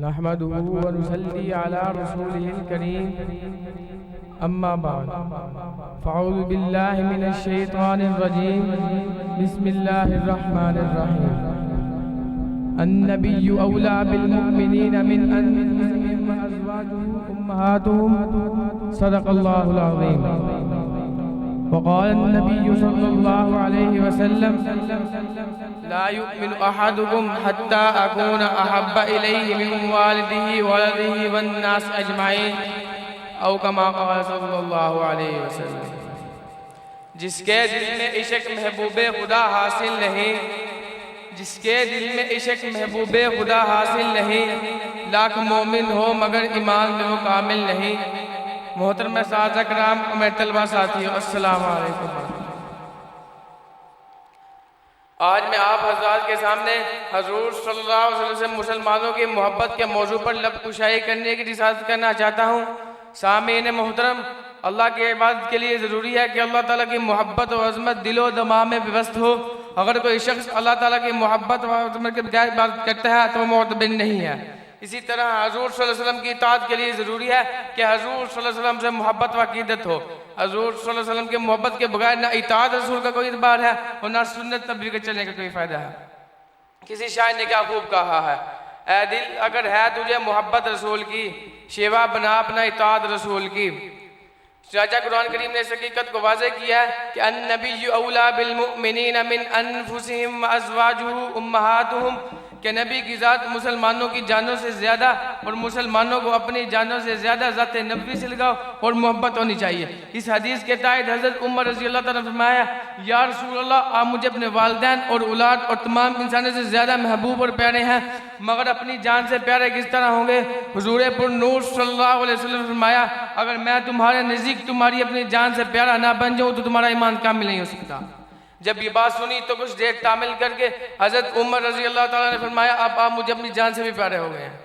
نحمده ونصلي على رسوله الكريم أما بعد فأعوذ بالله من الشيطان الرجيم بسم الله الرحمن الرحيم النبي أولى بالمؤمنين من أنفسهم وأزواجه أمهاتهم صدق الله العظيم. وقال النبي صلى الله عليه وسلم لا يؤمن أحدكم حتى أكون أحب إليه من والده وولده والناس أجمعين أو كما قال صلى الله عليه وسلم. جس کے دل میں عشق محبوب خدا حاصل نہیں، جس کے دل میں عشق محبوب خدا حاصل نہیں، لاکھ مومن ہو مگر ایمان میں وہ کامل نہیں. محترم ساتھ اکرام میں طلبہ ساتھیوں، السلام علیکم. آج میں آپ حضرات کے سامنے حضور صلی اللہ علیہ وسلم سے مسلمانوں کی محبت کے موضوع پر لب کشائی کرنے کی رسالت کرنا چاہتا ہوں. سامعین محترم، اللہ کی عبادت کے لیے ضروری ہے کہ اللہ تعالیٰ کی محبت و عظمت دل و دماغ میں پیوست ہو. اگر کوئی شخص اللہ تعالیٰ کی محبت و عظمت کے بجائے عبادت کرتا ہے تو وہ معتبر نہیں ہے. اسی طرح حضور صلی اللہ علیہ وسلم کی اطاعت کے لیے ضروری ہے کہ حضور صلی اللہ علیہ وسلم سے محبت و عقیدت ہو. حضور صلی اللہ علیہ وسلم کی محبت کے بغیر نہ اطاعت رسول کا کوئی اعتبار ہے اور نہ سنت نبی کے چلنے کا کوئی فائدہ ہے. کسی شاعر نے کیا خوب کہا ہے، اے دل اگر ہے تجھے محبت رسول کی، شیوا بنا اپنا اطاعت رسول کی. چاچا قرآن کریم نے اس حقیقت کو واضح کیا ہے کہ النبی اولا بالمؤمنین من انفسہم وازواجہ امہاتہم، کہ نبی کی ذات مسلمانوں کی جانوں سے زیادہ اور مسلمانوں کو اپنی جانوں سے زیادہ ذات نبی سے لگاؤ اور محبت ہونی چاہیے. اس حدیث کے تحت حضرت عمر رضی اللہ تعالیٰ نے فرمایا، یا رسول اللہ آپ مجھے اپنے والدین اور اولاد اور تمام انسانوں سے زیادہ محبوب اور پیارے ہیں، مگر اپنی جان سے پیارے کس طرح ہوں گے؟ حضور پر نور صلی اللہ علیہ وسلم نے فرمایا، اگر میں تمہارے نزدیک تمہاری اپنی جان سے پیارا نہ بن جاؤں تو تمہارا ایمان کامل نہیں ہو سکتا. جب یہ بات سنی تو کچھ دیر تامل کر کے حضرت عمر رضی اللہ تعالیٰ نے فرمایا، اب آپ مجھے اپنی جان سے بھی پیارے ہو گئے ہیں.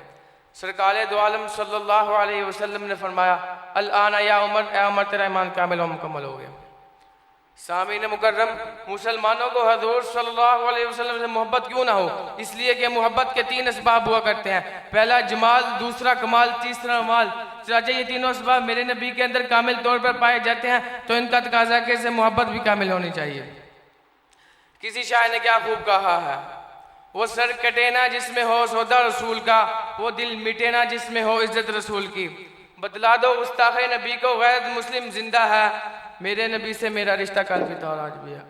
سرکار دو عالم صلی اللہ علیہ وسلم نے فرمایا، الآن یا عمر، اے عمر تیرا ایمان کامل و مکمل ہو گیا. سامعین مکرم، مسلمانوں کو حضور صلی اللہ علیہ وسلم سے محبت کیوں نہ ہو؟ اس لیے کہ محبت کے 3 اسباب ہوا کرتے ہیں. پہلا جمال، دوسرا کمال، تیسرا مال. چنانچہ یہ تینوں اسباب میرے نبی کے اندر کامل طور پر پائے جاتے ہیں تو ان کا تقاضا ہے کہ اسے محبت بھی کامل ہونی چاہیے. کسی شاعر نے کیا خوب کہا ہے، وہ سر کٹے نہ جس میں ہو سودا رسول کا، وہ دل مٹے نہ جس میں ہو عزت رسول کی. بتلا دو گستاخ نبی کو غیرت مسلم زندہ ہے، میرے نبی سے میرا رشتہ کل بھی تھا اور آج بھی ہے.